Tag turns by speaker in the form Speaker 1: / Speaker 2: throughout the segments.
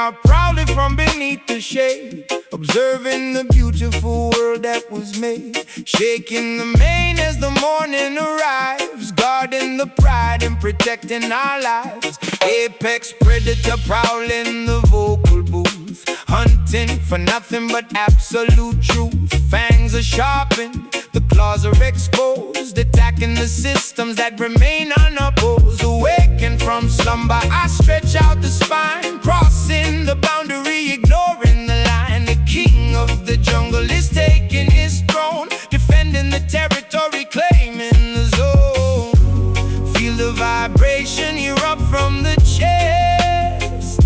Speaker 1: out proudly from beneath the shade, observing the beautiful world that was made. Shaking the mane as the morning arrives, guarding the pride and protecting our lives. Apex predator prowling the vocal booth, hunting for nothing but absolute truth. Fangs are sharpened, the claws are exposed, attacking the systems that remain unopposed. Awakened from slumber, I stretch out the spine, crossing the boundary, ignoring the line. The king of the jungle is taking his throne, defending the territory, claiming the zone. Feel the vibration erupt from the chest.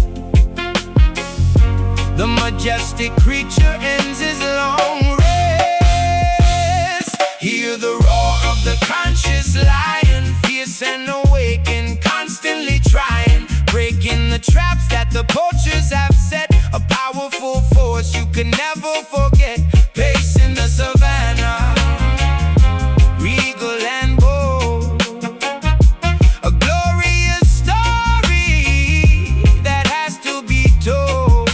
Speaker 1: The majestic creature ends his long rest. Hear the roar of the conscious lion, fierce and awakened, constantly trying, breaking the traps that the poachers have set. A powerful force you can never forget, pacing the savannah, regal and bold. A glorious story that has to be told.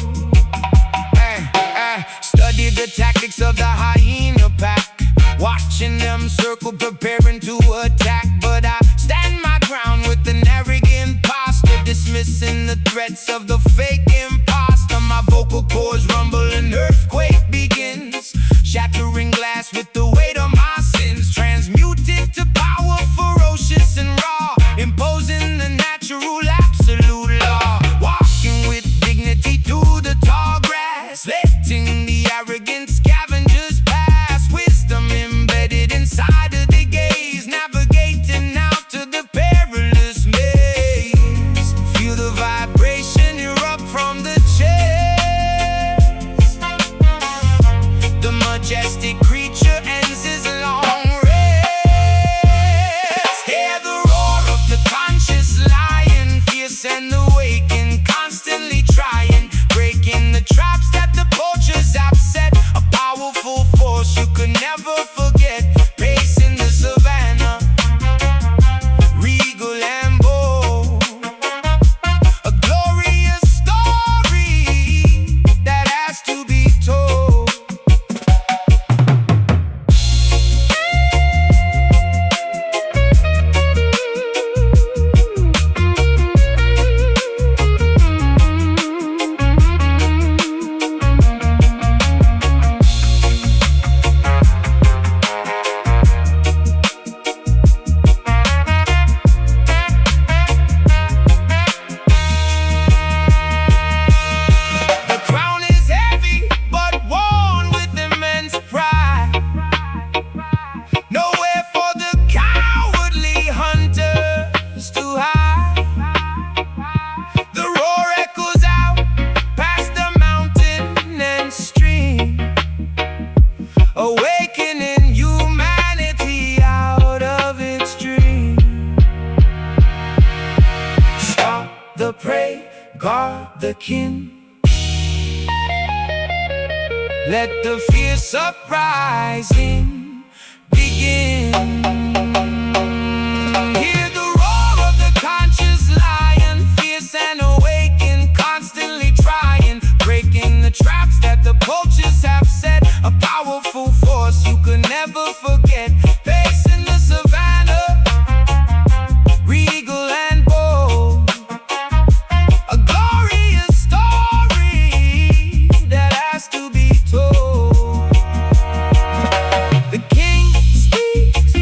Speaker 1: Study the tactics of the hyena pack, watching them circle, preparing to attack. But I stand my ground with an arrogant posture, dismissing the threats of the fake imposter. My vocal cords rumble, an earthquake begins, shattering glass with the weight of my sins. Transmuted to power, ferocious and raw, imposing the natural absolute law. Walking with dignity through the tall grass, letting the arrogant scavengers pass. Wisdom embedded inside of the gaze, navigating out to the perilous maze. Feel the vibration erupt from the chest. The majestic creature ends his long rest. Hear the roar of the conscious lion, fierce and awakened, constantly trying, breaking the traps that the poachers have set. A powerful force you could never forget, pacing the savannah, regal and bold. A glorious story that has to be told. The crown is heavy, but worn with immense pride. Nowhere for the cowardly hunters to hide. The roar echoes out past the mountain and stream, awakening humanity out of its dream. Stalk the prey, guard the kin. Let the fierce uprising begin. Hear the roar of the conscious lion, fierce and awakened, constantly trying, breaking the traps that the poachers have set. A powerful force you could never forget, pacing the savannah, regal and bold. A glorious story that has to be told. The king speaks,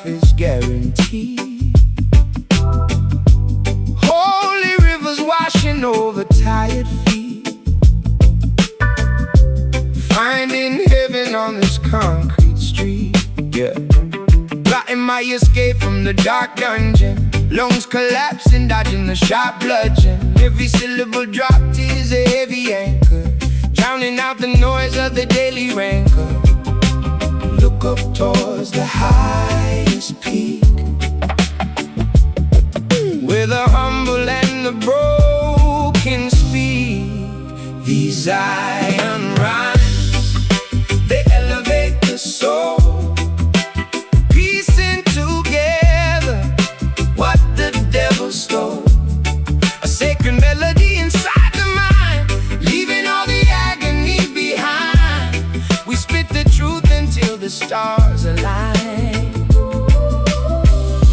Speaker 1: life is guaranteed. Holy rivers washing over tired feet, finding heaven on this concrete street. Yeah, plotting my escape from the dark dungeon, lungs collapsing, dodging the sharp bludgeon. Every syllable dropped is a heavy anchor, drowning out the noise of the daily rancor. Look up towards the highest peak, where the humble and the broken speak. These iron rhymes, they elevate the soul, piecing together what the devil stole. A sacred melody inside the mind, leaving all the agony behind. We spit the truth until the stars align,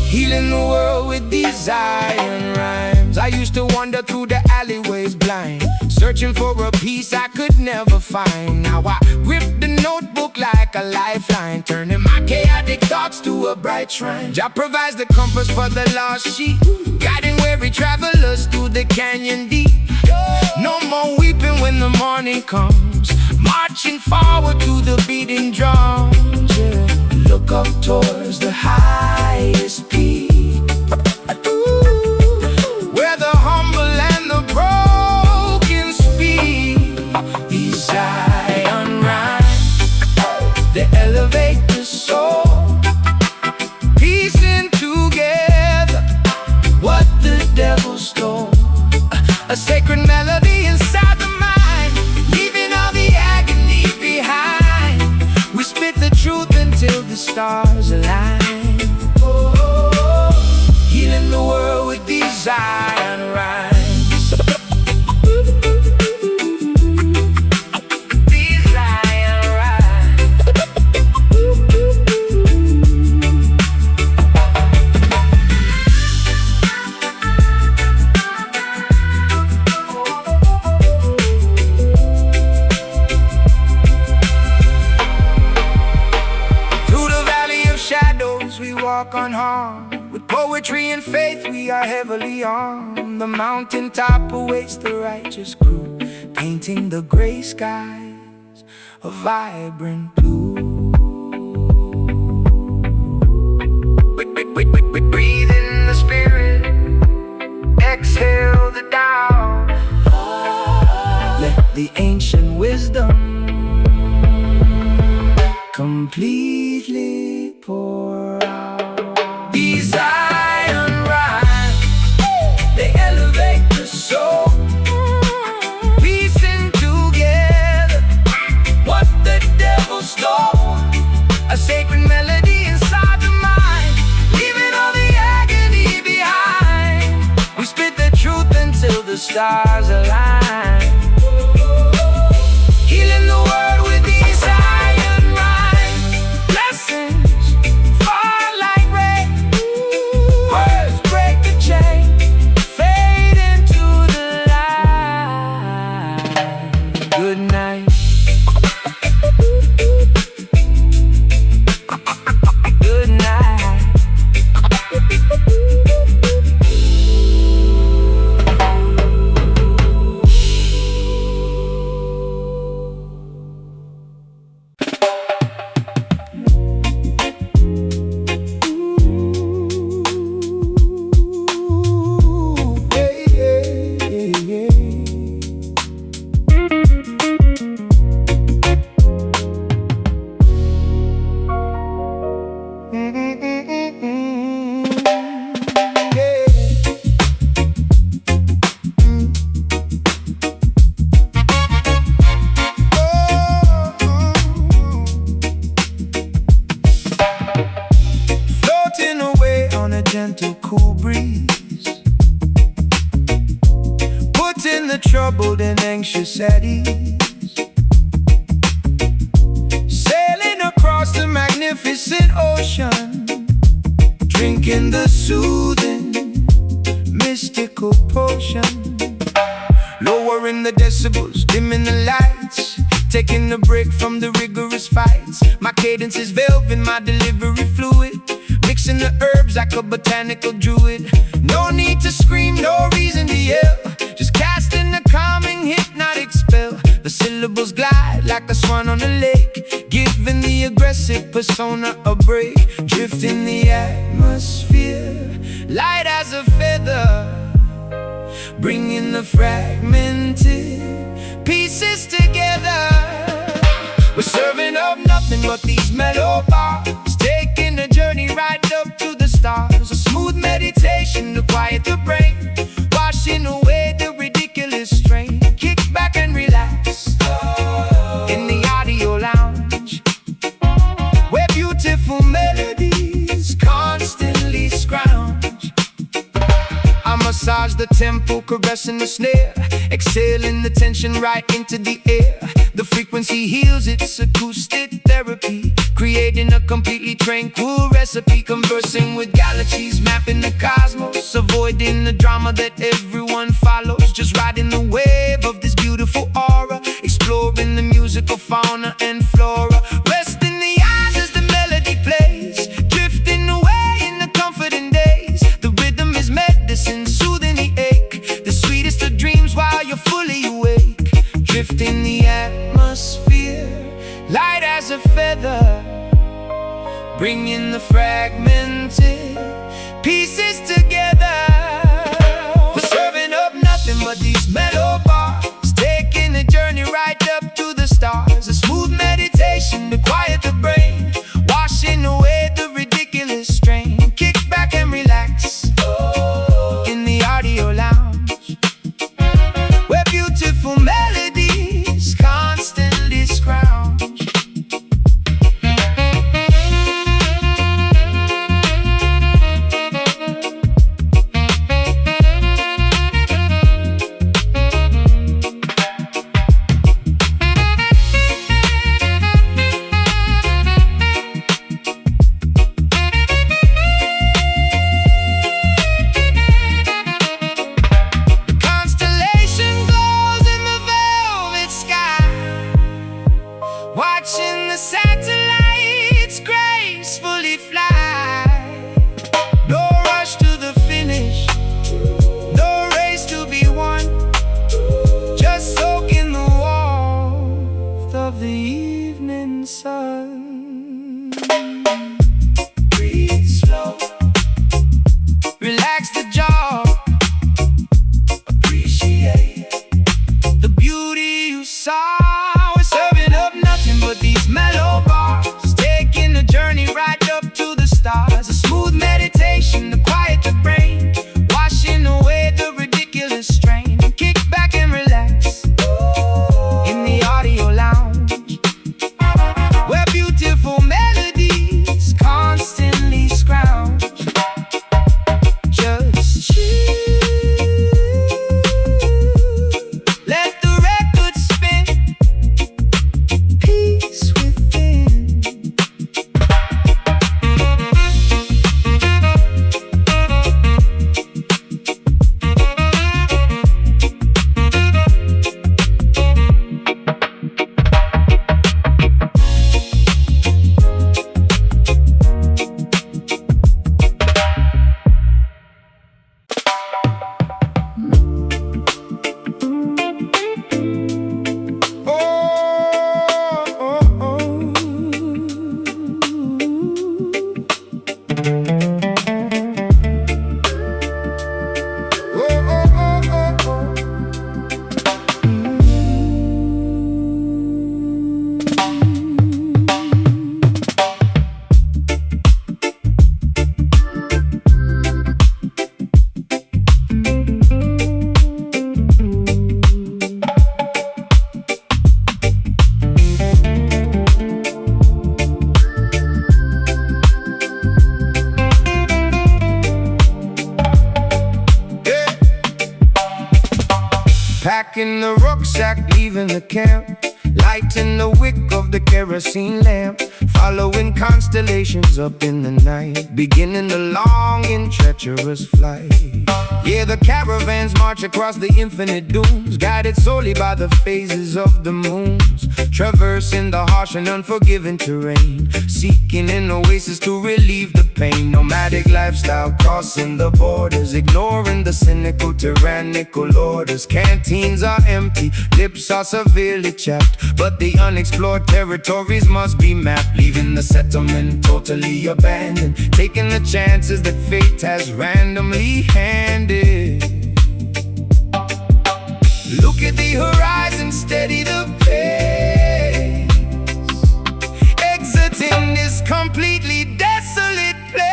Speaker 1: healing the world with these iron rhymes. I used to wander through the alleyways blind, searching for a piece I could never find. Now I grip the notebook like a lifeline, turning my chaotic thoughts to a bright shrine. Jah provides the compass for the lost sheep, guiding weary travelers through the canyon deep. No more weeping when the morning comes, marching forward to the beating drums. Yeah. Look up towards the highest peak, where the humble and the broken speak. These iron rhymes, they elevate the soul, piecing together what the devil stole. A sacred melody inside the mind, leaving all the agony behind. We spit the truth until the stars align, healing the world with these iron rhymes. These iron rhymes. Through the valley of shadows we walk unharmed, with poetry and faith we are heavily armed. The mountaintop awaits the righteous crew, painting the gray skies a vibrant blue. Breathe in the spirit, exhale the doubt. Let the ancient wisdom completely pour out. These iron rhymes, they elevate the soul, piecing together what the devil stole. A sacred melody inside the mind, leaving all the agony behind. We spit the truth until the stars align, healing the world with these iron rhymes. Blessings fall like rain, words break the chain, fade into the light. Good night. Good night. Gentle, cool breeze, putting the troubled and anxious at ease, sailing across the magnificent ocean, drinking the soothing, mystical potion, lowering the decibels, dimming the lights, taking a break from the rigorous fights. My cadence is velvet, my delivery fluid, mixing the herbs like a botanical druid. No need to scream, no reason to yell, just casting a calming hypnotic spell. The syllables glide like a swan on a lake, giving the aggressive persona a break. Drift in the atmosphere, light as a feather, bringing the fragmented pieces together. We're serving up nothing but these mellow bars, taking a journey right up to the stars. A smooth meditation to quiet the brain, washing away the ridiculous strain. Kick back and relax in the audio lounge, where beautiful melodies constantly scrounge. I massage the tempo, caressing the snare, exhaling the tension right into the air. The frequency heals, it's acoustic therapy, creating a completely tranquil recipe. Conversing with galaxies, mapping the cosmos, avoiding the drama that everyone follows. Just riding the wave of this beautiful aura, exploring the musical fauna and flora. Rest in the eyes as the melody plays, drifting away in the comforting days. The rhythm is medicine, soothing the ache, the sweetest of dreams while you're fully awake. Drift in the atmosphere, light as a feather, bringing the fragmented pieces together. We're serving up nothing but these mellow bars, taking a journey right up to the stars. A smooth meditation to quiet the brain, washing away the ridiculous strain. Kick back and relax in the audio lounge, where beautiful melodies constantly scrounge. Watching the satellites gracefully fly. No rush to the finish, no race to be won, just soak in the warmth of the evening sun. Breathe slow, relax the jaw, appreciate the beauty you saw. These mellow bars, taking a journey right up to the stars. A smooth meditation to quiet the brain, washing away the ridiculous strain. Kick back and relax in the audio lounge, where beautiful melodies constantly scrounge. Just chill, let the record spin. Peace within. Packing the rucksack, leaving the camp, lighting the wick of the kerosene lamp, following constellations up in the night, beginning the long and treacherous flight. Yeah, the caravans march across the infinite dunes, guided solely by the phases of the moons, traversing the harsh and unforgiving terrain, seeking an oasis to relieve the pain. Nomadic lifestyle crossing the borders, ignoring the cynical, tyrannical orders. Canteens are empty, lips are severely chapped, but the unexplored territories must be mapped, leaving the settlement totally abandoned, taking the chances that fate has randomly handed. Look at the horizon, steady the pace, exiting this completely desolate place.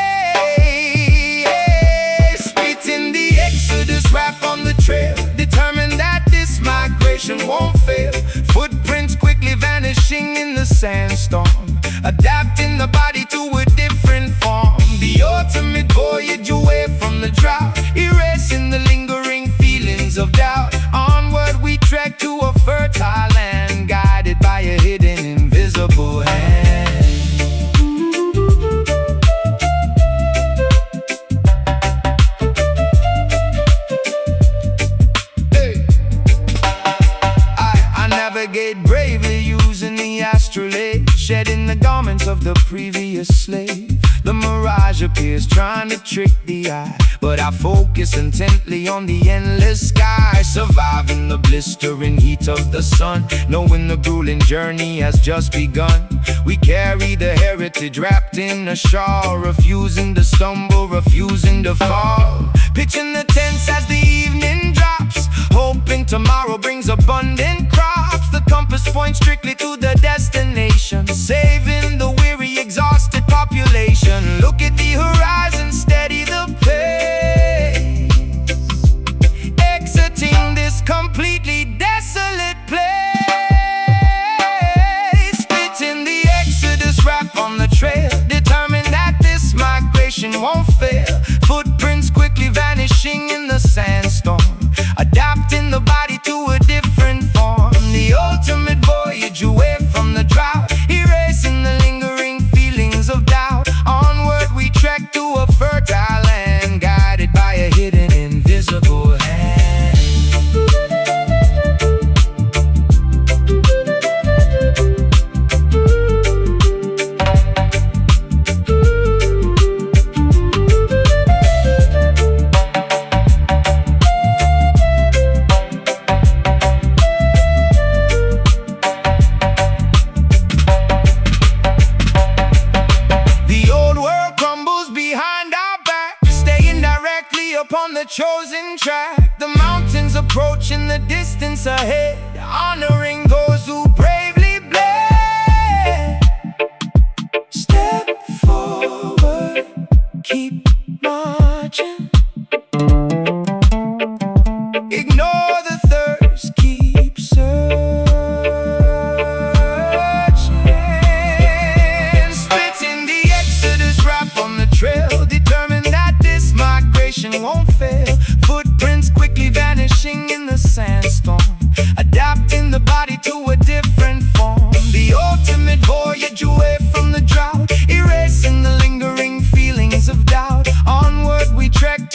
Speaker 1: Spitting the exodus, rap on the trail, determined that this migration won't fail. Footprints quickly vanishing in the sandstorm, adapting the body to a different form. The ultimate voyage away from the drought, erasing the lingering feelings of doubt. Onward we trek to a fertile land, guided by a hidden, invisible hand. Hey. I navigate bravely using the astrolabe, shedding the garments of the previous slave. The mirage appears trying to trick the eye, but I focus intently on the endless sky, surviving the blistering heat of the sun, knowing the grueling journey has just begun. We carry the heritage wrapped in a shawl, refusing to stumble, refusing to fall. Pitching the tents as the evening drops, hoping tomorrow brings abundant crops. The compass points strictly to the destination, saving the weary, exhausted population. Look at the horizon, steady the pace, exiting this completely desolate place. Spitting the exodus, rap on the trail, determined that this migration won't fail. Footprints quickly vanishing in the sandstorm, adapting the body to a different form. The ultimate voyage away from the drought, erasing the lingering feelings of doubt. Onward we trek to a fertile land, guided by a hidden, invisible hand. Upon the chosen track, the mountains approach in the distance ahead, honoring those who bravely bled. Step forward, keep marching, ignore the thirst, keep searching. Splitting the exodus, rap on the trail, determined that this migration won't fail. Footprints quickly vanishing in the sandstorm, adapting the body to a different form. The ultimate voyage away from the drought, erasing the lingering feelings of doubt. Onward we trek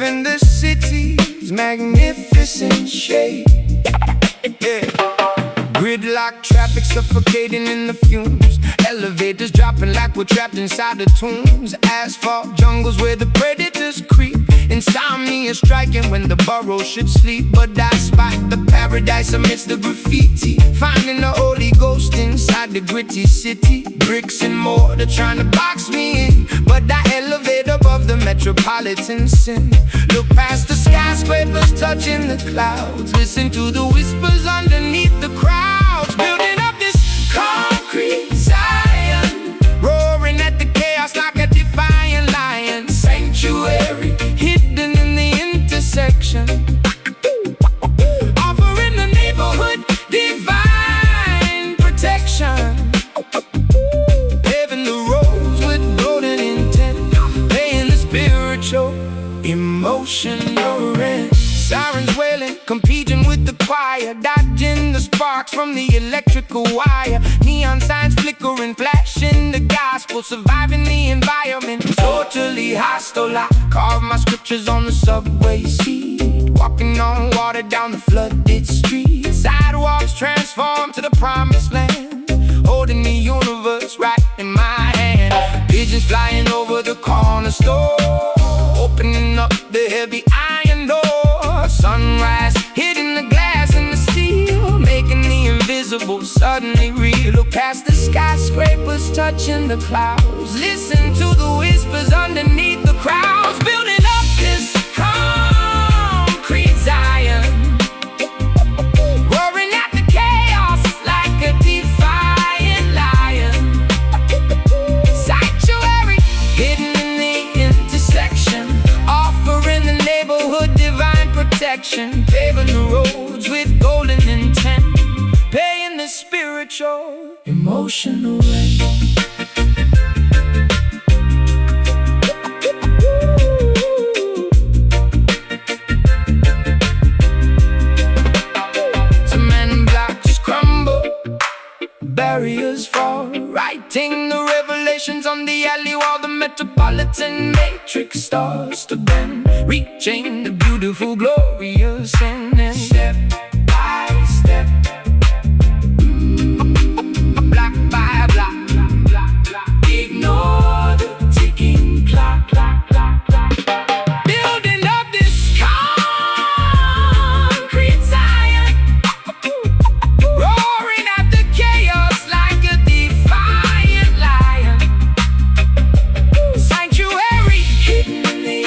Speaker 1: observing the city's magnificent shape. Yeah. Gridlock traffic suffocating in the fumes. Elevators dropping like we're trapped inside the tombs. Asphalt jungles where the predators creep. Insomnia striking when the burrow should sleep. But I spot the paradise amidst the graffiti, finding the Holy Ghost inside the gritty city. Bricks and mortar trying to box me in, but I elevate above the metropolitan sin. Look past the skyscrapers touching the clouds. Listen to the whispers underneath the crowds. Building up this concrete Zion, roaring at the chaos like a defiant lion. Sanctuary hidden in the intersection, offering the neighborhood divine protection. Paving the roads with golden intent, paying the spiritual, emotional rent. Sirens wailing, competing with the choir, dodging the sparks from the electrical wire. Neon signs flickering, flashing the gospel, surviving the environment. Totally hostile, I carve my scriptures on the subway seat, walking on water down the flooded street. Sidewalks transform to the promised land, holding the universe right in my hand. Pigeons flying over the corner store, opening up the heavy iron door. Sunrise hitting the glass and the steel, making the invisible suddenly real. Look past the skyscrapers touching the clouds. Listen to the whispers underneath the crowds. Building up this concrete Zion, roaring at the chaos like a defiant lion. Sanctuary hidden in the intersection, offering the neighborhood divine protection. Paving the roads with golden intent, paying the spiritual, emotional rent. Cement blocks crumble, barriers fall, writing the revelations on the alley wall. The metropolitan matrix starts to bend, reaching the beautiful, glorious end. And step by step, block by block, ignore the ticking clock. Building up this concrete Zion, roaring at the chaos like a defiant lion. Sanctuary hidden in the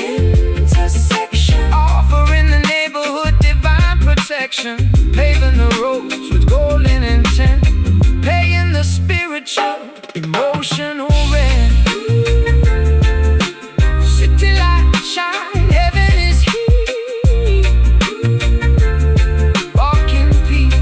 Speaker 1: intersection, offering the neighborhood divine protection. Paving the roads with golden intent, paying the spiritual, emotional rent. City light shine, heaven is here. Walk in peace.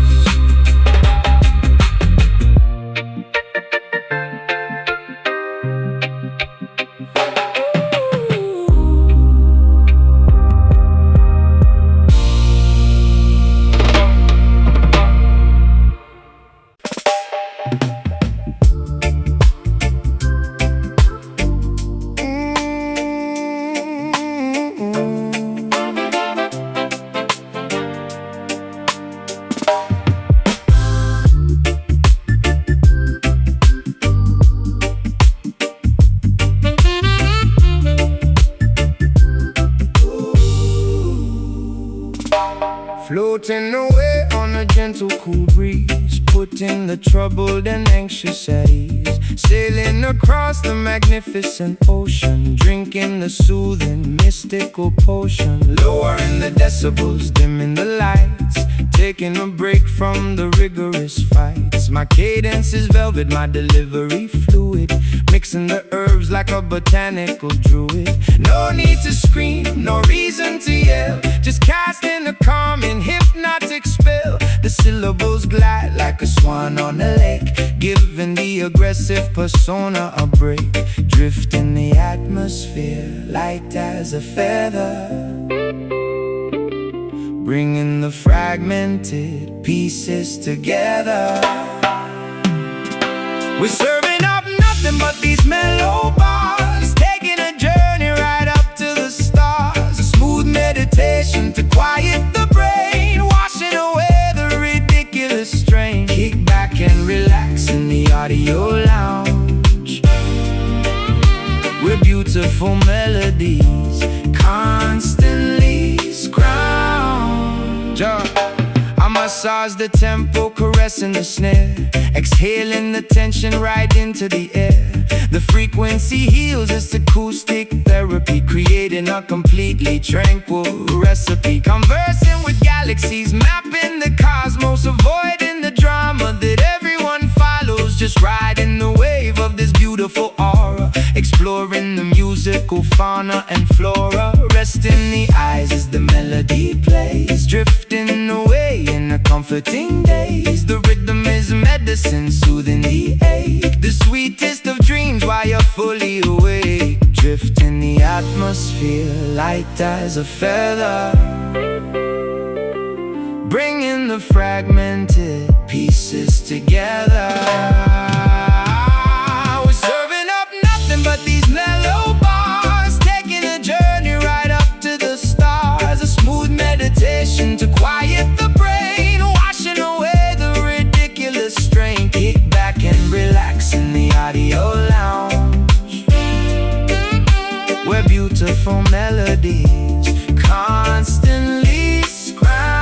Speaker 1: Floating away on a gentle cool breeze, putting the troubled and anxious at ease. Sailing across the magnificent ocean, drinking the soothing mystical potion. Lowering the decibels, dimming the lights, taking a break from the rigorous fights. My cadence is velvet, my delivery fluid, mixing the herbs like a botanical druid. No need to scream, no reason to yell, just casting a calm and hypnotic spell. The syllables glide like a swan on a lake, giving the aggressive persona a break. Drift in the atmosphere, light as a feather, bringing the fragmented pieces together. We're serving up nothing but these mellow bars, taking a journey right up to the stars. A smooth quiet the brain, washing away the ridiculous strain. Kick back and relax in the audio lounge, where beautiful melodies constantly scrounge. I massage the tempo, caressing the snare, exhaling the tension right into the air. The frequency heals, it's acoustic therapy, creating a completely tranquil recipe. Conversing with galaxies, mapping the cosmos, avoiding the drama that everyone follows. Just riding the wave of this beautiful aura, exploring the musical fauna and flora. Resting the eyes as the melody plays, drifting away in a comforting daze. The rhythm is medicine, soothing the ache, the sweetest of dreams while you're fully awake. Drift in the atmosphere, light as a feather, bringing the fragmented pieces together. We're serving up nothing but these mellow bars, taking a journey right up to the stars. A smooth meditation to quiet the brain, washing away the ridiculous strain. Kick back and relax in the audio lounge, where beautiful melodies constantly scrounge.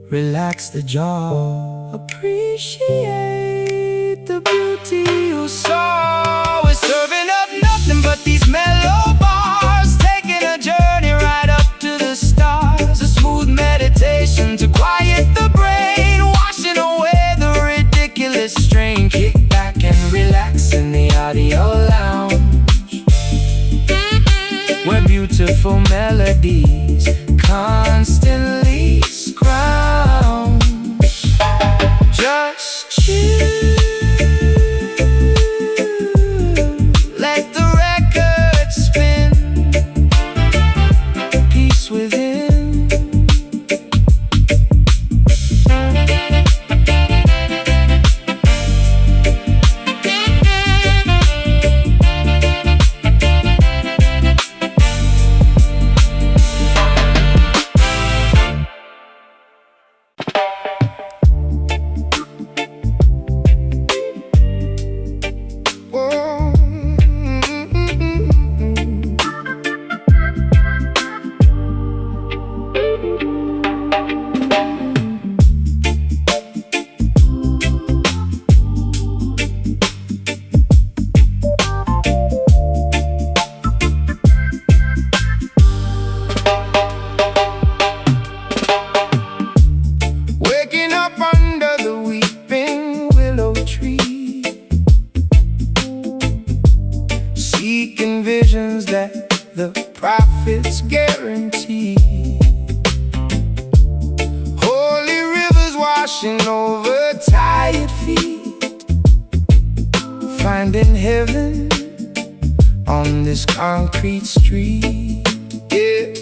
Speaker 1: Relax the jaw, appreciate the beauty you saw. We're serving up nothing but these mellow bars, taking a journey right up to the stars. A smooth meditation to quiet the brain, washing away the ridiculous strain. Kick back and relax in the audio lounge, where beautiful melodies constantly scrounge. Just chill, let the record spin, peace within. Seeking visions that the prophets guarantee. Holy rivers washing over tired feet, finding heaven on this concrete street. Yeah,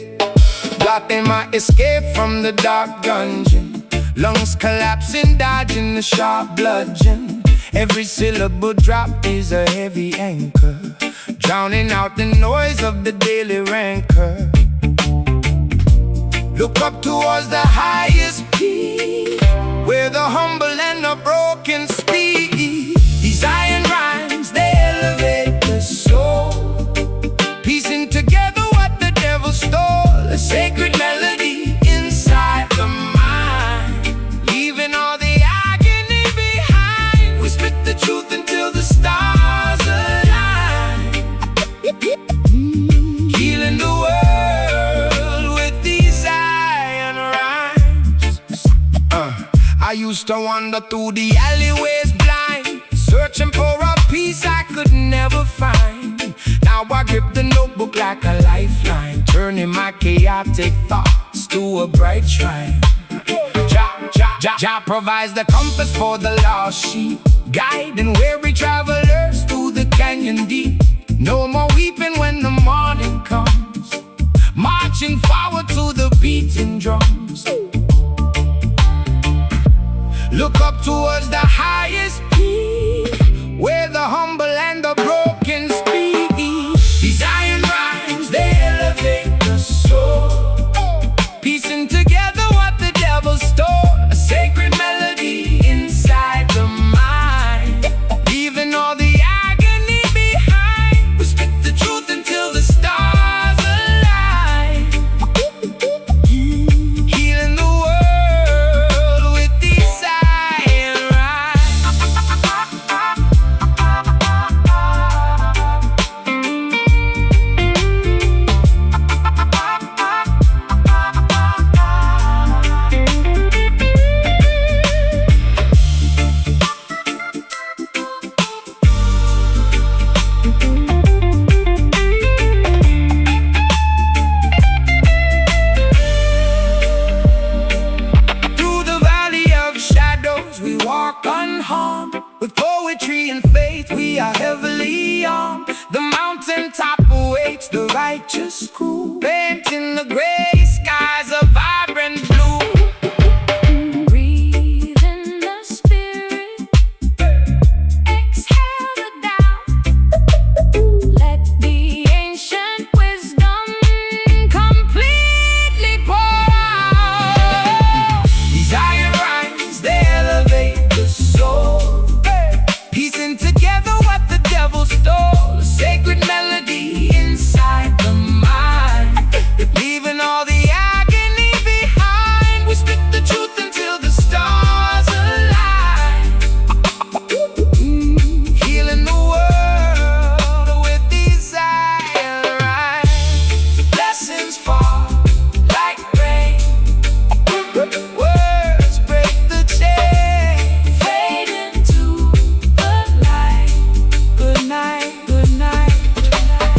Speaker 1: blocking my escape from the dark dungeon, lungs collapsing, dodging the sharp bludgeon. Every syllable drop is a heavy anchor, drowning out the noise of the daily rancor. Look up towards the highest peak, where the humble and the broken speak. These iron rhymes, they elevate the soul, piecing together what the devil stole. A sacred melody inside the mind, leaving all the agony behind. We spit the truth until the stars align, healing the world with these eyes. used to wander through the alleyways blind, searching for a peace I could never find. Now I grip the notebook like a lifeline, turning my chaotic thoughts to a bright shrine. Jah provides the compass for the lost sheep, guiding weary travelers through the canyon deep. No more weeping when the morning comes, marching forward to the beating drums. Look up towards the highest peak, where the humble and the broken speak. These iron rhymes, they elevate the soul, piecing together what the devil stole. A sacred melody inside the mind, leaving all the agony behind. We spit the truth until the stars align, healing the world with these iron rhymes. Through the valley of shadows we walk unharmed, with poetry and faith we are heavily armed. The mountaintop awaits the righteous crew, painting the gray skies a vibrant blue. Breathe in the spirit, exhale the doubt. Let the ancient wisdom completely pour out. These iron rhymes, they elevate the soul, piecing together what the devil stole. A sacred melody inside the mind, leaving all the agony behind. We spit the truth until the stars align, healing the world with these iron rhymes. Blessings fall like rain, words break the chain, fade into the light. Good night, good night, good night.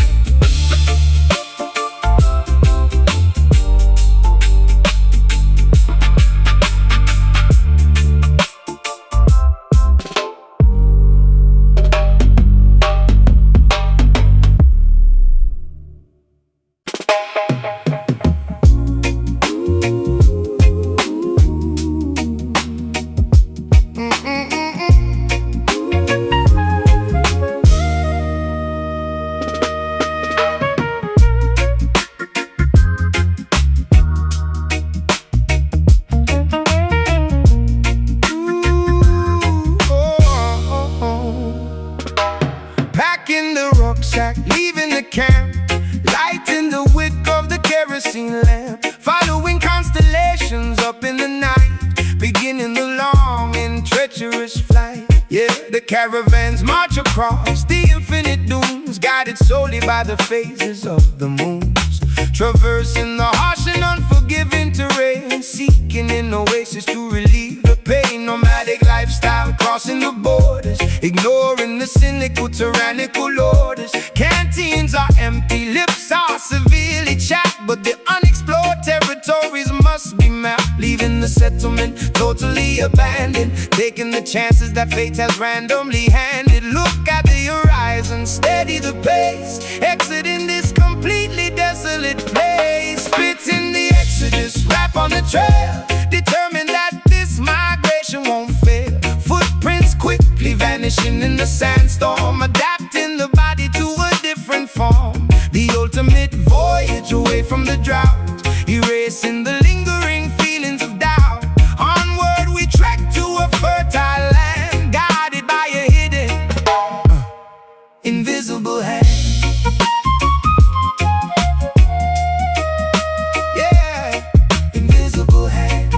Speaker 1: Packing the rucksack, leaving the camp, lighting the wick of the kerosene lamp, following constellations up in the night, beginning the long and treacherous flight. Yeah, the caravans march across the infinite dunes, guided solely by the phases of the moons, traversing the harsh and unforgiving terrain, seeking an oasis to relieve the pain. Nomadic lifestyle crossing the borders, ignoring the cynical, tyrannical orders. Canteens are empty, lips are severely chapped, but the unexplored territories must be mapped. Leaving the settlement totally abandoned, taking the chances that fate has randomly handed. Look at the horizon, steady the pace, exiting this completely desolate place. Spitting the exodus, rap on the trail, determined that this migration won't fail. Footprints quickly vanishing in the sandstorm, adapting the body to a different form. The ultimate voyage away from the drought, erasing the lingering feelings of doubt. Onward we trek to a fertile land, guided by a hidden, invisible hand. Yeah, invisible hand.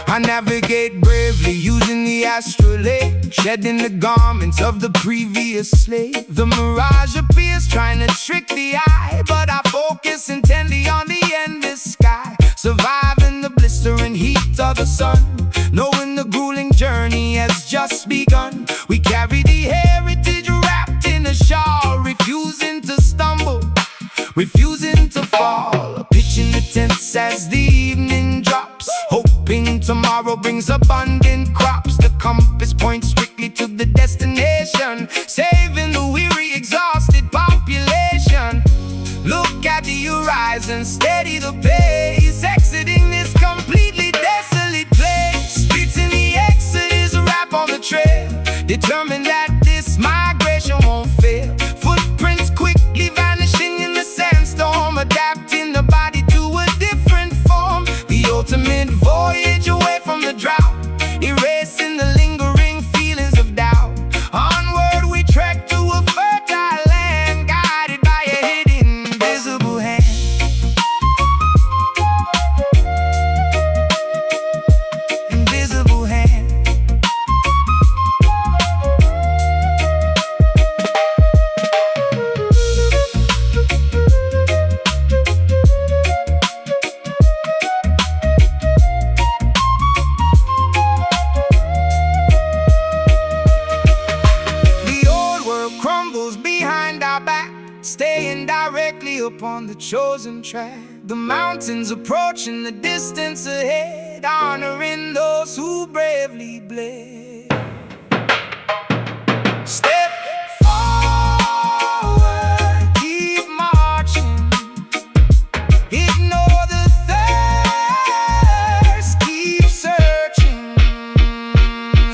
Speaker 1: I navigate bravely using the astrolabe, shedding the garments of the previous slave. The mirage appears trying to trick the eye, but I focus intently on the endless sky. surviving the blistering heat of the sun, knowing the grueling journey has just begun. We carry the heritage wrapped in a shawl, refusing to stumble, refusing to fall, pitching the tents as the evening drops, hoping tomorrow brings abundant crops. The compass points strictly to the destination, saving the weary, exhausted population. Look at the horizon, steady the pace, exiting this completely desolate place. Spirits in the exodus, a rap on the trail, determined that this migration won't fail. Footprints quickly vanishing in the sandstorm, adapting the body to a different form. The ultimate voyage away from the drought, erasing the lingering feelings of doubt. Onward we trek to a fertile land, guided by a hidden, invisible hand. Invisible hand. Staying directly upon the chosen track, the mountains approaching the distance ahead, honoring those who bravely bled. Step forward, keep marching, ignore the thirst, keep searching.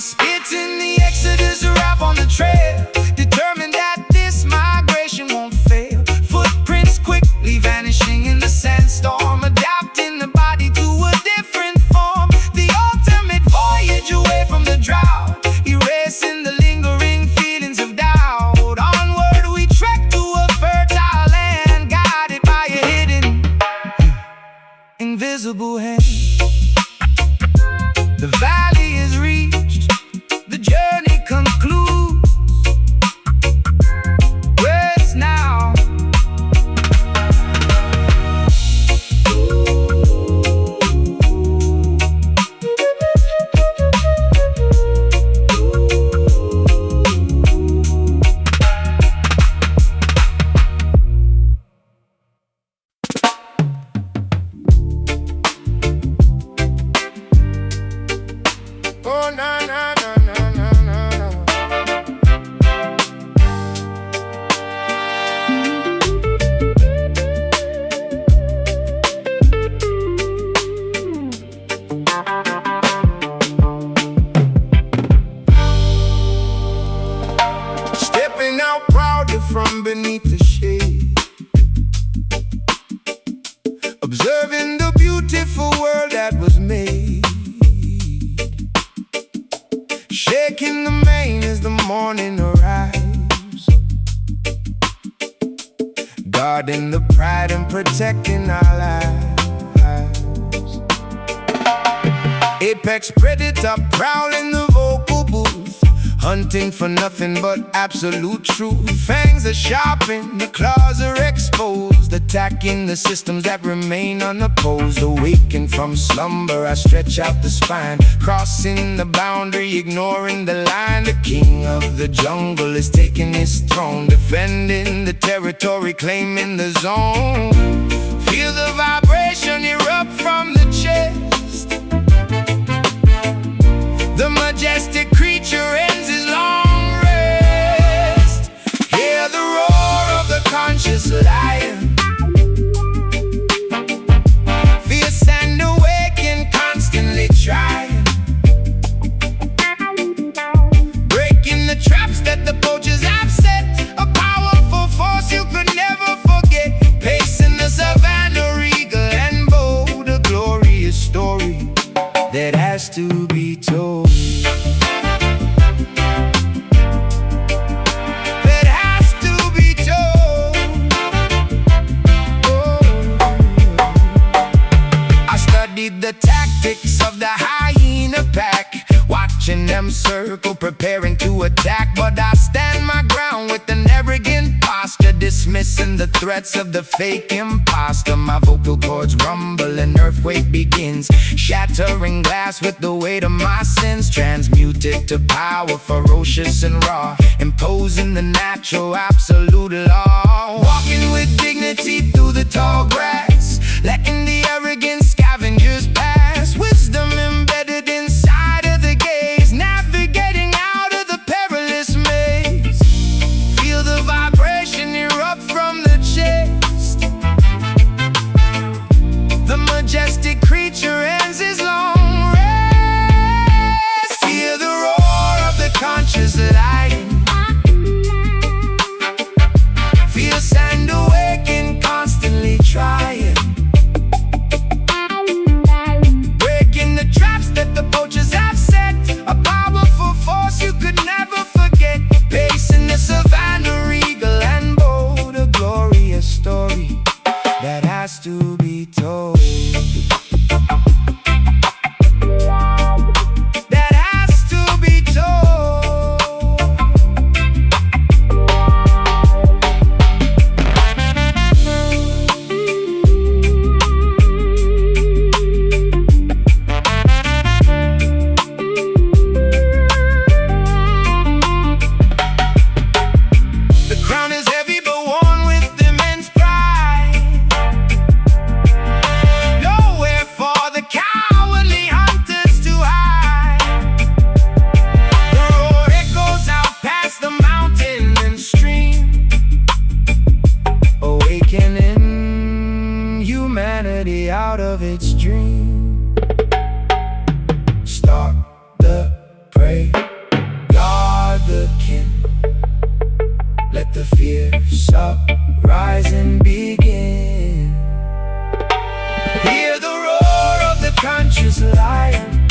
Speaker 1: Spitting the exodus, rap on the trail, determined that this migration won't fail. Footprints quickly vanishing in the sandstorm, adapting the body to a different form. The ultimate voyage away from the drought, erasing the lingering feelings of doubt. Onward we trek to a fertile land, guided by a hidden, invisible hand. The valley is reached, the journey concludes. Rest now. Oh, na na na na na na na. Stepping out proudly from beneath the shade, observing the beautiful world that was made. Shaking the mane as the morning arrives, guarding the pride and protecting our lives. Apex predator prowling the vocal booth, hunting for nothing but absolute truth. Fangs are sharpened, the claws are exposed, attacking the systems that remain unopposed. Awakened from slumber, I stretch out the spine, crossing the boundary, ignoring the line. The king of the jungle is taking his throne, defending the territory, claiming the zone. Feel the vibration erupt from the chest, the majestic creature ends his long rest. Hear the roar of the conscious lion, fierce and awakened, constantly trying, breaking the traps that the poachers have set. A powerful force you could never forget, pacing the savannah, regal and bold. A glorious story that has to be told. That has to be told. Oh. I studied the tactics of the hyena pack, watching them circle, preparing to attack. But I stand my ground with an arrogant posture, dismissing dismissing the threats of the fake imposter. My vocal cords rumble, an earthquake begins, shattering glass with the weight of my sins. Transmuted to power, ferocious and raw, imposing the natural absolute law. Walking with dignity through the tall grass, letting the arrogant scavengers pass. Wisdom embedded inside of the gaze, navigating out of the perilous maze. Feel the vibration erupt from the chest. The majestic creature ends his long rest. Hear the roar of the conscious lion. Fierce and awakened, constantly trying, breaking the traps that the poachers have set. A powerful force you could never forget, pacing the savannah, regal and bold. A glorious story that has to be told. That has to be told. The crown is heavy but worn with immense pride. Nowhere for the cowardly hunters to hide. The roar echoes out past the mountain and stream, awakening humanity out of its dream. Start the prey, guard the kin. Let the fierce uprising begin. Hear the roar of the conscious lion.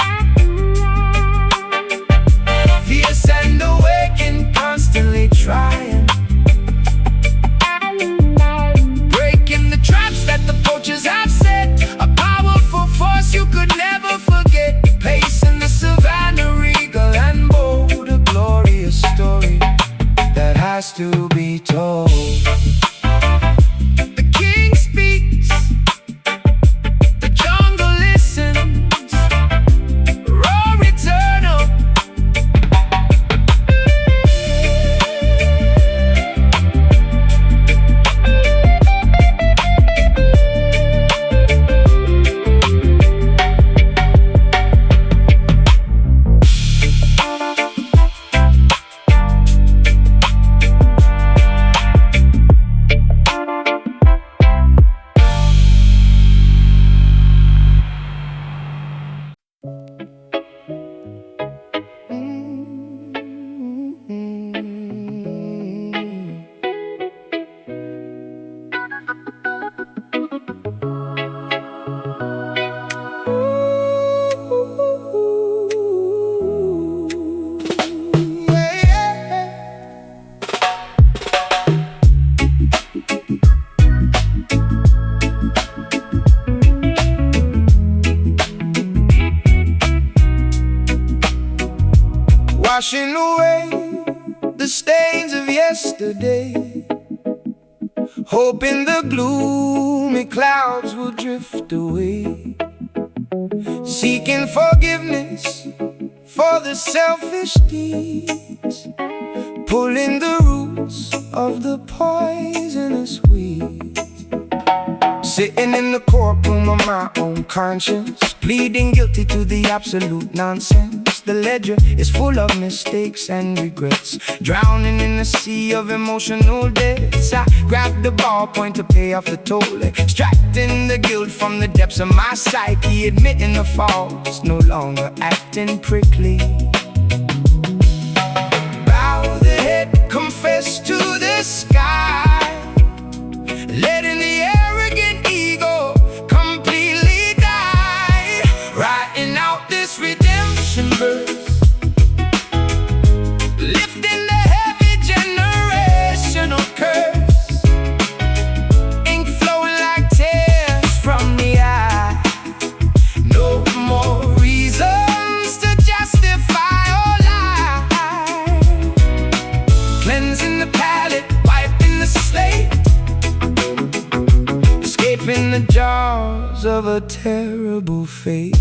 Speaker 1: Fierce and awakened, constantly trying, breaking the traps that the poachers have set. A powerful force you could never forget, pacing the savannah, regal and bold. A glorious story that has to be told. The king speaks, the jungle listens, roar eternal. Washing away the stains of yesterday, hoping the gloomy clouds will drift away. Seeking forgiveness for the selfish deeds, pulling the roots of the poisonous weeds. Sitting in the courtroom of my own conscience, pleading guilty to the absolute nonsense. The ledger is full of mistakes and regrets, drowning in a sea of emotional debts. I grab the ballpoint to pay off the toll, extracting the guilt from the depths of my psyche, admitting the faults, no longer acting prickly. Bow the head, confess to the sky, letting the arrogant ego completely die. Writing out this redemption verse, lifting the heavy generational curse. Ink flowing like tears from the eye. No more reasons to justify the jaws of a terrible fate.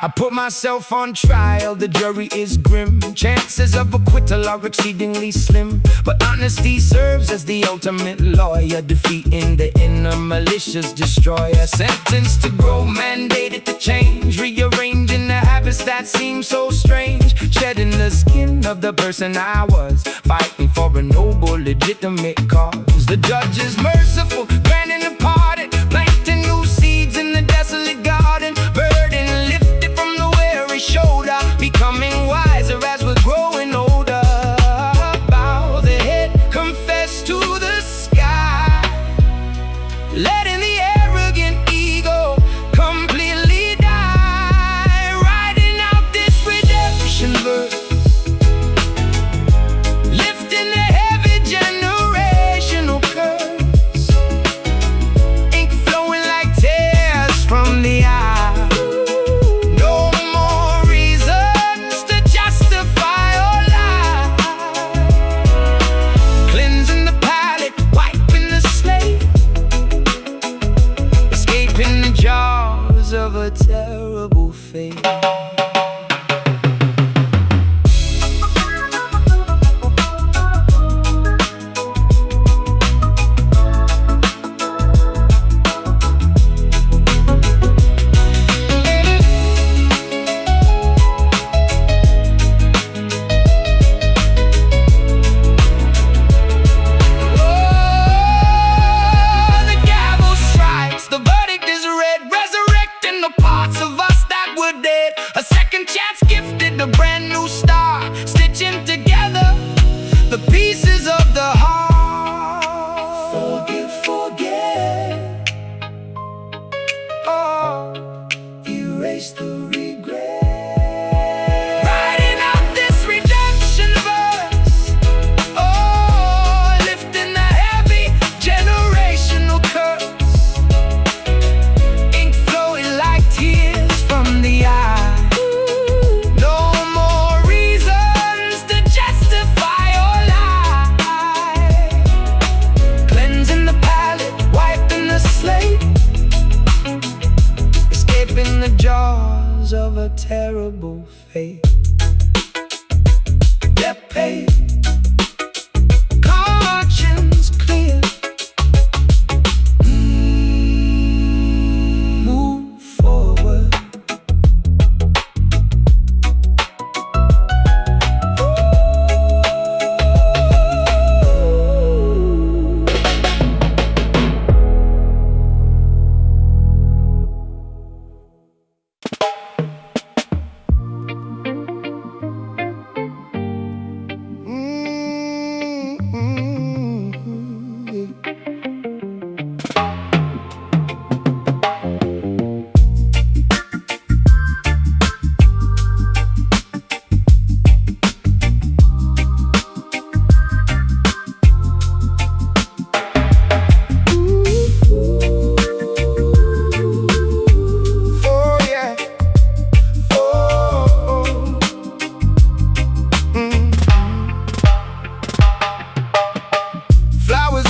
Speaker 1: I put myself on trial, the jury is grim. Chances of acquittal are exceedingly slim, but honesty serves as the ultimate lawyer, defeating the inner malicious destroyer. Sentenced to grow, mandated to change, rearranging the habits that seem so strange. Shedding the skin of the person I was, fighting for a noble, legitimate cause. The judge is merciful, granting a pardon, planting new seeds in the desolate garden. Burden lifted from the weary shoulder, becoming wiser as we're growing older. Bow the head, confess to the sky, letting the arrogant ego completely die. Writing out this redemption verse, lifting the heavy generational curse. Ink flowing like tears from the eye. No more reasons to justify or lie. Cleansing the palate, wiping the slate, escaping the jaws of a terrible fate. A second chance gifted, a brand new star, stitching together the pieces of the heart. Forgive, forget, oh, erase the regret. Writing out this redemption verse, oh, lifting the heavy generational curse. Ink flowing like tears from the eye. In the jaws of a terrible fate. Debt paid, conscience clear. Move forward.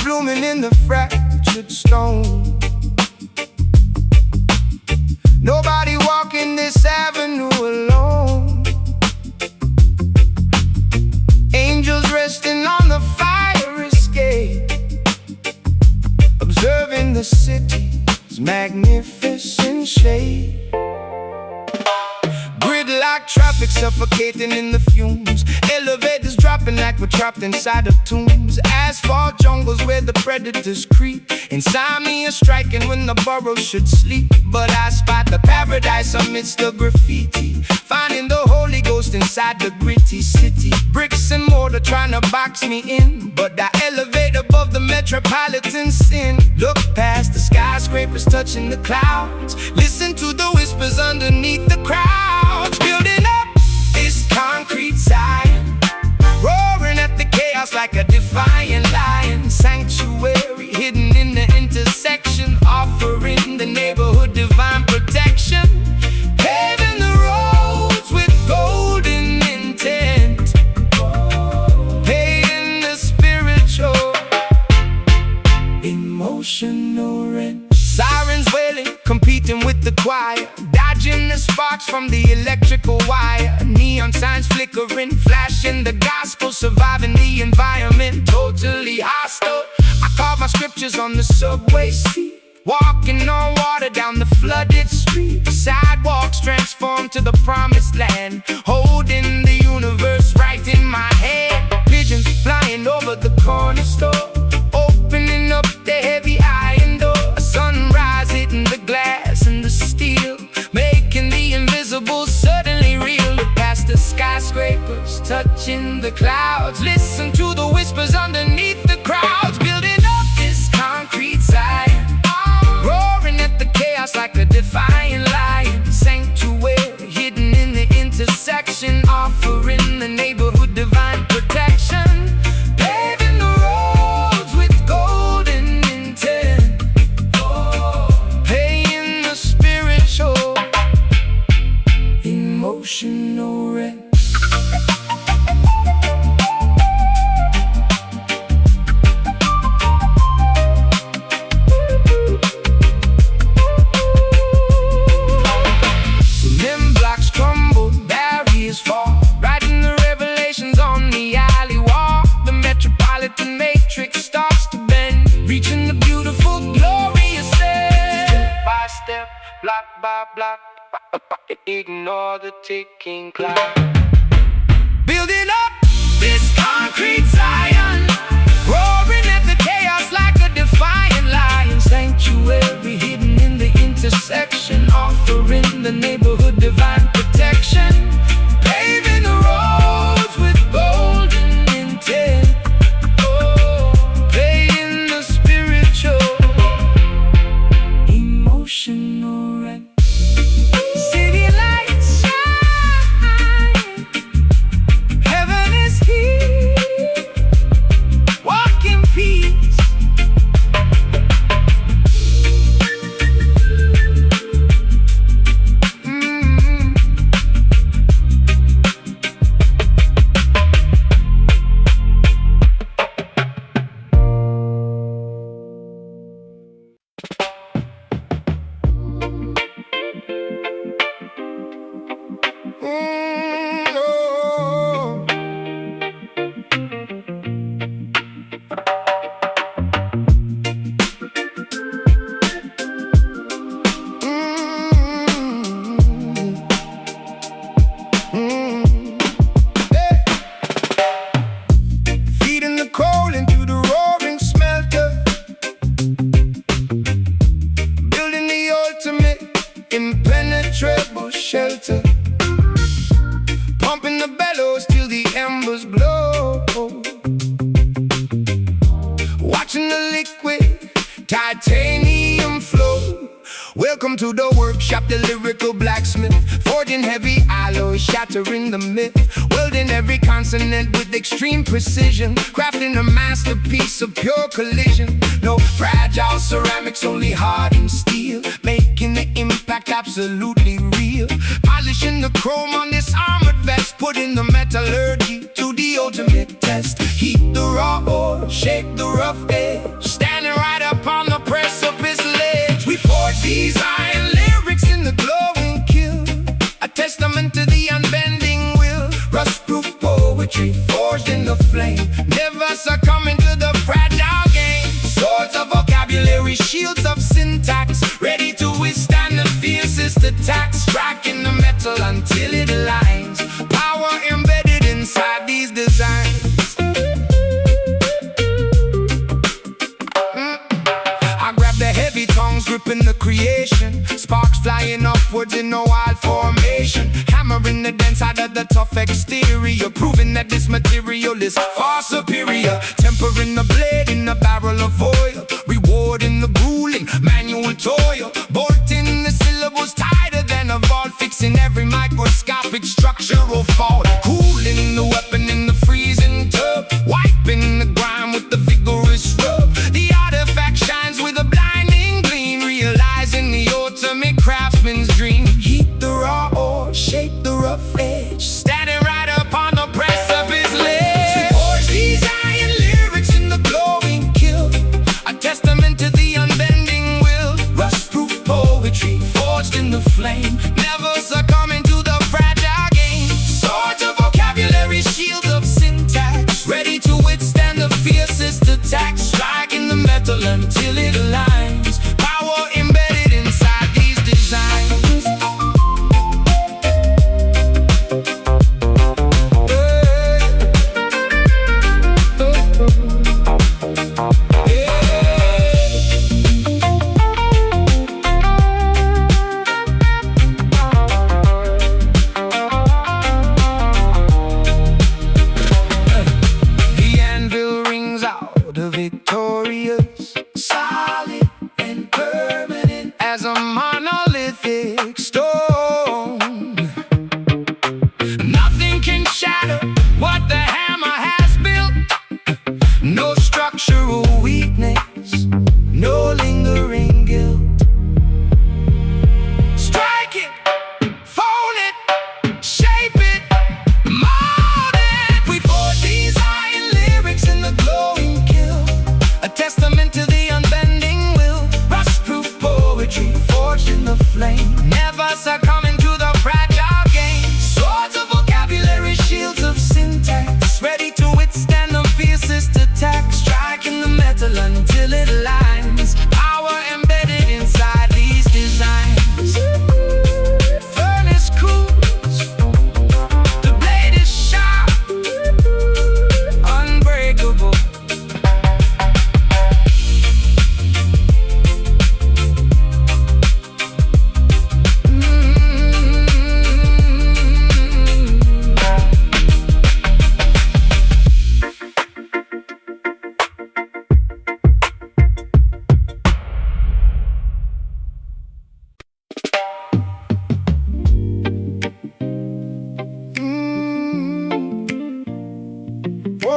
Speaker 1: Blooming in the fractured stone. Nobody walking this avenue alone. Angels resting on the fire escape, observing the city's magnificent shape. Gridlock traffic suffocating in the fumes. Elevators dropping like we're trapped inside of tombs. Asphalt jungles where the predators creep. Insomnia striking when the burrow should sleep. But I spot the paradise amidst the graffiti, finding the Holy Ghost inside the gritty city. Bricks and mortar trying to box me in, but I elevate above the metropolitan sin. Look past the skyscrapers touching the clouds, listen to the whispers underneath the crowds. Building up this concrete sign, roaring at the chaos like a defiant lion. Sanctuary hidden in the intersection, offering the neighborhood divine protection. Paving the roads with golden intent, paying the spiritual emotional rent. from the electrical wire. Neon signs flickering, flashing the gospel, surviving the environment, totally hostile. I carve my scriptures on the subway seat, walking on water down the flooded street. Sidewalks transform to the promised land, holding the universe right in my hand. Pigeons flying over the corner store, opening up the heavy iron door. A sunrise hitting the glass and the steel, making the invisible suddenly real. Look past the skyscrapers, touching the clouds, listen to the whispers underneath the crowds. Building up this concrete Zion, roaring at the chaos like a defiant lion. Sanctuary hidden in the intersection, offering the neighborhood divine protection. Paving the roads with golden intent, paying the spiritual, emotional rent. Block by block, ignore the ticking clock. Building up this concrete Zion, roaring at the chaos like a defiant lion. Sanctuary hidden in the intersection, offering the neighborhood divine protection. Paving the roads with golden intent, paying the spiritual, emotional rent. City lights shine, heaven is here, walk in peace. Impenetrable shelter, pumping the bellows till the embers glow, watching the liquid titanium flow. Welcome to the workshop, the lyrical blacksmith, forging heavy alloys, shattering the myth, welding every consonant with extreme precision, crafting a masterpiece of pure collision. No fragile ceramics, only hardened steel, making the impact absolutely real. Polishing the chrome on this armored vest, putting the metallurgy to the ultimate test. Heat the raw ore, shape the rough edge, standing right up on the precipice ledge. We forge these iron lyrics in the glowing kiln, a testament to the unbending will. Rust-proof poetry forged in the flame, never succumbing to the fragile game. Swords of vocabulary, shields of syntax, ready to withstand the fiercest attacks. Striking the metal until it aligns, power embedded inside these designs. I grab the heavy tongues, gripping the creation, sparks flying upwards in a wild formation, hammering the dense side of the tough exterior, proving that this material is far superior. Tempering the blade in a barrel of oil, rewarding the grueling manual toil, bolting the syllables tighter than a vault, fixing every microscopic structural fault, cooling the weapon in the freezing tub, wiping the grime with the vigorous rub. The artifact shines with a blinding gleam, realizing the ultimate craftsman's dream. Heat the raw ore, shape the rough edge, standing right up on the precipice ledge. We forge these iron lyrics in the glowing kiln, a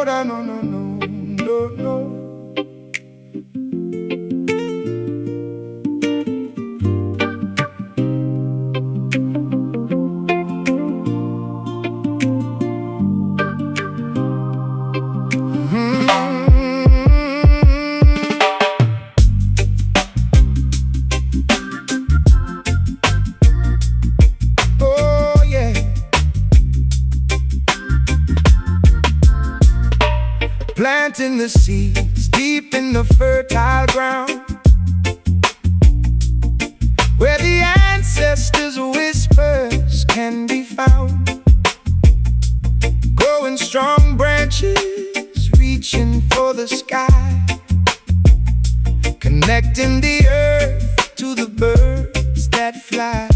Speaker 1: no, no, no, no, no, no. Planting the seeds deep in the fertile ground, where the ancestors' whispers can be found. Growing strong branches, reaching for the sky, connecting the earth to the birds that fly.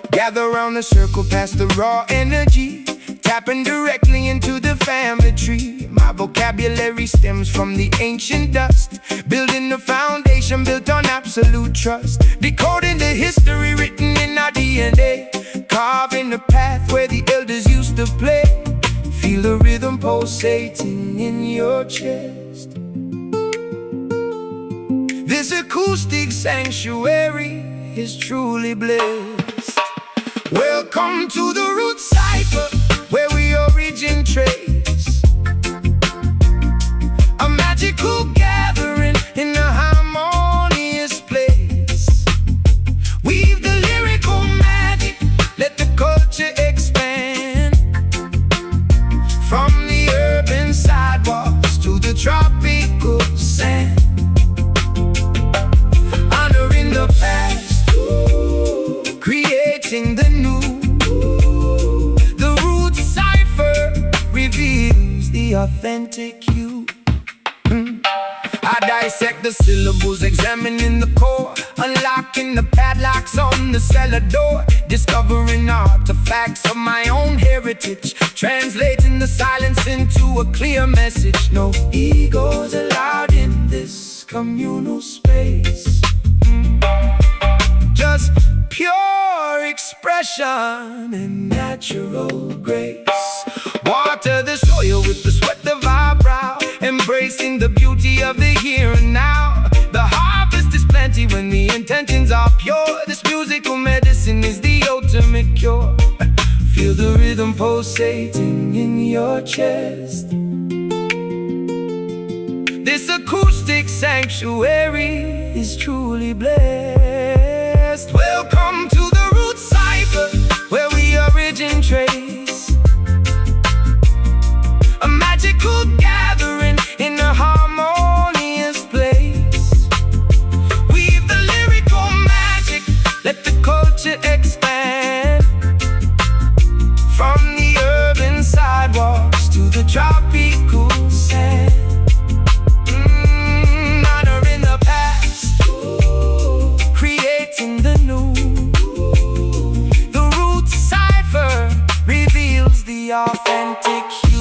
Speaker 1: Gather round the circle past the raw energy, tapping directly into the family tree. My vocabulary stems from the ancient dust, building the foundation built on absolute trust. Decoding the history written in our DNA, carving the path where the elders used to play. Feel the rhythm pulsating in your chest. This acoustic sanctuary is truly blessed. Welcome to the root cipher, where we origin trace. A magical gathering in a harmonious place. Weave the lyrical magic, let the culture expand. From the urban sidewalks to the tropical sand. Honoring the past, creating the new. The authentic you. I dissect the syllables, examining the core, unlocking the padlocks on the cellar door, discovering artifacts of my own heritage, translating the silence into a clear message. No egos allowed in this communal space. Just pure expression and natural grace. Water the soil with the sweat of our brow, embracing the beauty of the here and now. The harvest is plenty when the intentions are pure. This musical medicine is the ultimate cure. Feel the rhythm pulsating in your chest. This acoustic sanctuary is truly blessed. Welcome to the root cipher, where we origin trace. A magical gathering in a harmonious place. Weave the lyrical magic, let the culture expand. From the urban sidewalks to the tropical sand. Honoring the past, creating the new. The root cipher reveals the authentic you.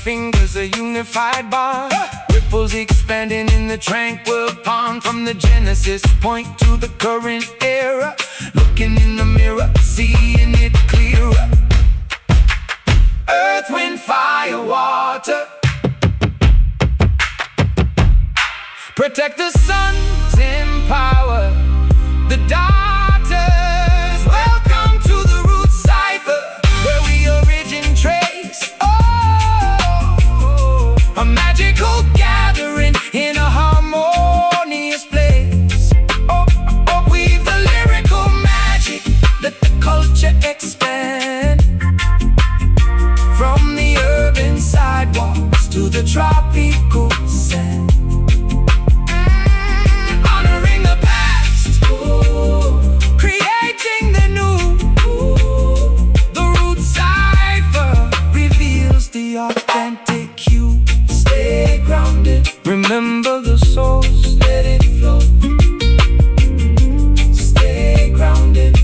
Speaker 1: Fingers, a unified bar. Ripples expanding in the tranquil pond. From the genesis point to the current era. Looking in the mirror, seeing it clearer. Earth, wind, fire, water. Protect the sons, empower the daughters. Welcome to the root cipher, where we origin trace. A magical gathering in a harmonious place. Weave the lyrical magic, let the culture expand. From the urban sidewalks to the tropical sand. Honoring the past, creating the new. The root cipher reveals the authentic you. Stay grounded, remember the source, let it flow. Stay grounded.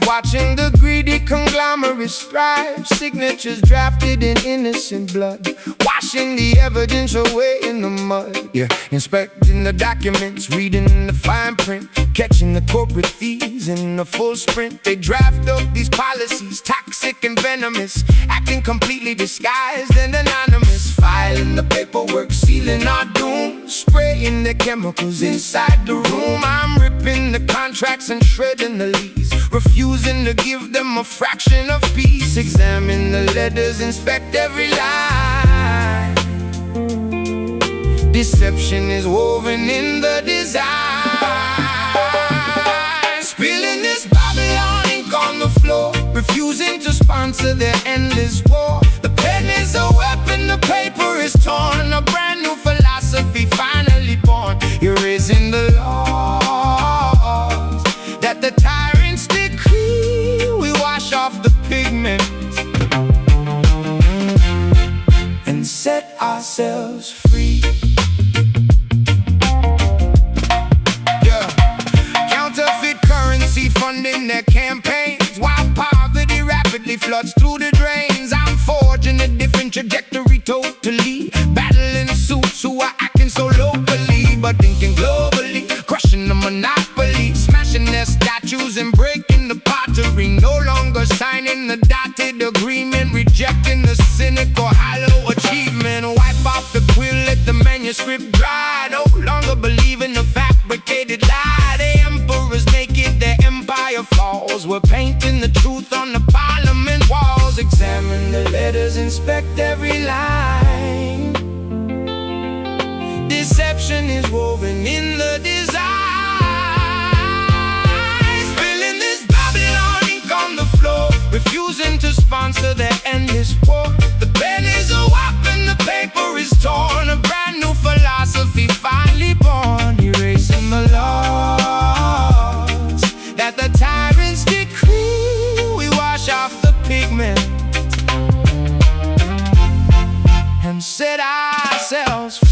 Speaker 1: watching the greedy conglomerates thrive. Signatures drafted in innocent blood, washing the evidence away in the mud. Yeah, inspecting the documents, reading the fine print, catching the corporate thieves in the full sprint. They draft up these policies, toxic and venomous, acting completely disguised and anonymous. Filing the paperwork, sealing our doom, spraying the chemicals inside the room. I'm ripping the contracts and shredding the lease, refusing to give them a fraction of peace. Examine the letters, inspect every line. Deception is woven in the design. Spilling this Babylon ink on the floor, refusing to sponsor their endless war. The pen is a weapon, the paper is torn, a brand new philosophy finally born. Erasing the laws that the tyrants decree. We wash off the pigment and set ourselves free. Counterfeit currency funding their campaigns, while poverty rapidly floods through the drains. I'm forging a different trajectory totally, battling suits who are acting so locally but thinking globally, crushing the monopoly, smashing their statues and breaking the pottery. No longer signing the dotted agreement, rejecting the cynical hollow achievement. Wipe off the quill, let the manuscript dry. No longer believe in the fabricated lie. The emperor's naked, their empire falls. We're painting the truth on the parliament walls. Examine the letters, inspect every line. Deception is woven in the design. Spilling this Babylon ink on the floor, refusing to sponsor their endless war. The pen is a weapon, the paper is torn, a brand new philosophy finally born. Erasing the laws that the tyrants decree. We wash off the pigment and set ourselves free.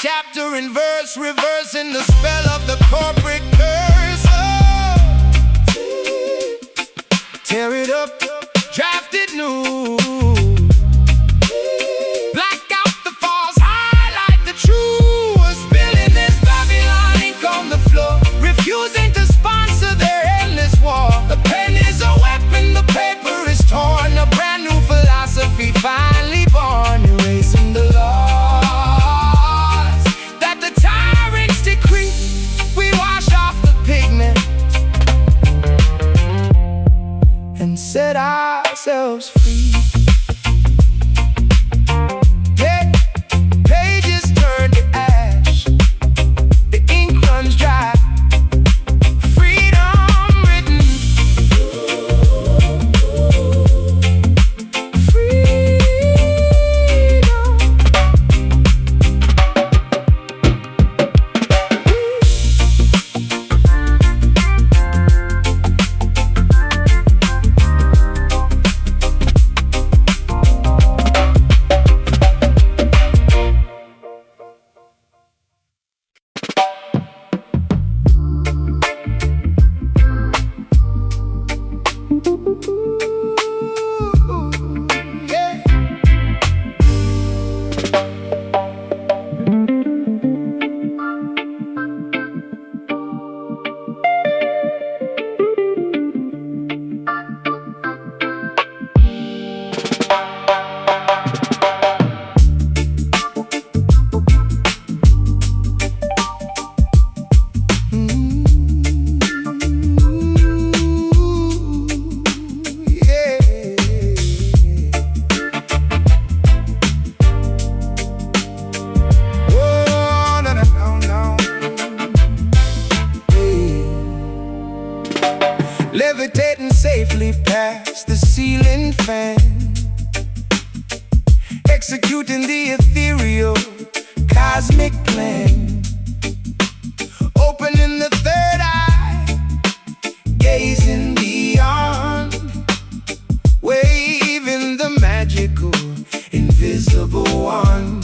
Speaker 1: Chapter and verse, reversing the spell of the corporate curse. Oh, tear it up, draft it new. Black out the false, highlight the true. Spilling this Babylon ink on the floor, refusing to sponsor their endless war. The pen is a weapon, the paper is torn, a brand new philosophy finally born. Erasing the law and set ourselves free. Pages turn to ash, the ink runs dry. Freedom written, ceiling fan, executing the ethereal cosmic plan. Opening the third eye, gazing beyond, waving the magical invisible wand.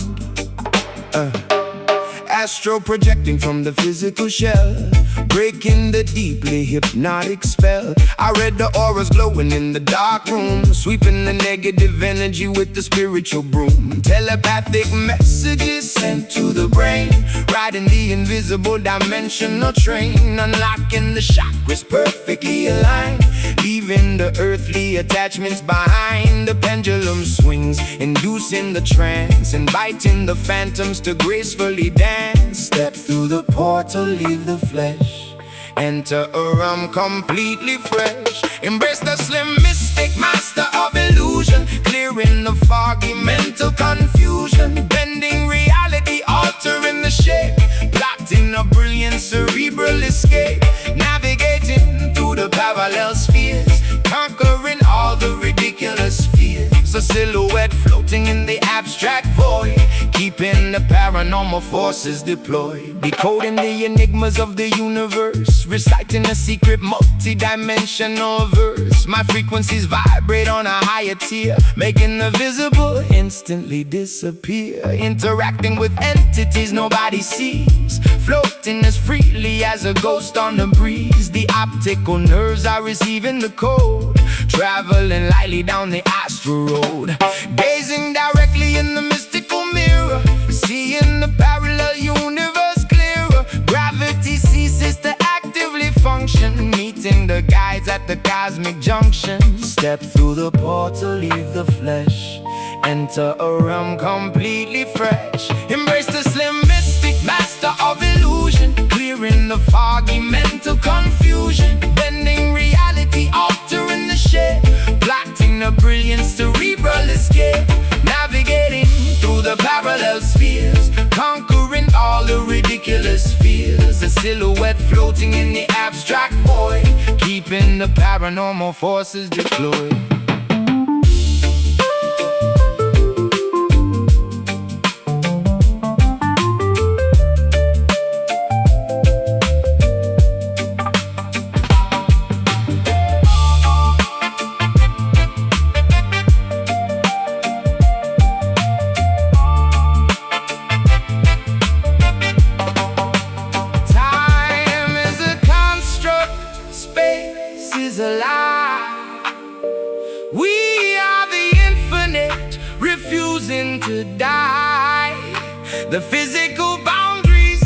Speaker 1: Astro projecting from the physical shell, breaking the deeply hypnotic spell. I read the auras glowing in the dark room, sweeping the negative energy with the spiritual broom. Telepathic messages sent to the brain, riding the invisible dimensional train, unlocking the chakras perfectly aligned, leaving the earthly attachments behind. The pendulum swings, inducing the trance, inviting the phantoms to gracefully dance. Step through the portal, leave the flesh, enter a realm completely fresh. Embrace the slim mystic, master of illusion, clearing the foggy mental confusion, bending reality, altering the shape, plotting a brilliant cerebral escape, navigating through the parallel spheres, conquering all the ridiculous fears. A silhouette floating in the abstract void, keeping the paranormal forces deployed, decoding the enigmas of the universe, reciting a secret multi-dimensional verse. My frequencies vibrate on a higher tier, making the visible instantly disappear, interacting with entities nobody sees, floating as freely as a ghost on the breeze. The optical nerves are receiving the code, traveling lightly down the astral road, gazing directly in the mystical mirror, seeing the parallel universe clearer. Gravity ceases to actively function, meeting the guides at the cosmic junction. Step through the portal, leave the flesh, enter a realm completely fresh. Embrace the slim mystic, master of illusion, clearing the foggy mental confusion, bending reality, altering the shape, plotting a brilliant cerebral escape, navigating through the parallel spheres, conquering all the ridiculous fears. A silhouette floating in the abstract void, keeping the paranormal forces deployed. We are the infinite, refusing to die. The physical boundaries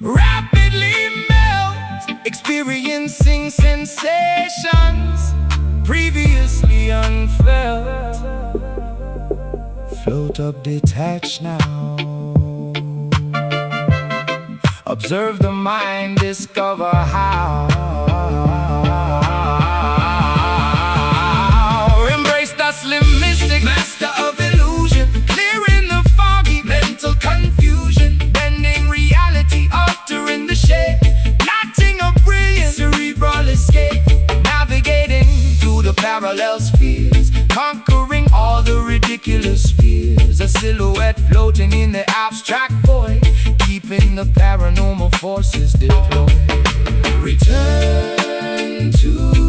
Speaker 1: rapidly melt, experiencing sensations previously unfelt. Float up detached now, observe the mind, discover how. Embrace the slim mystic, master of illusion, clearing the foggy mental confusion, bending reality, altering the shape, plotting a brilliant cerebral escape, navigating through the parallel spheres, conquering all the ridiculous fears. A silhouette floating in the abstract void, keeping the paranormal forces deployed. Return to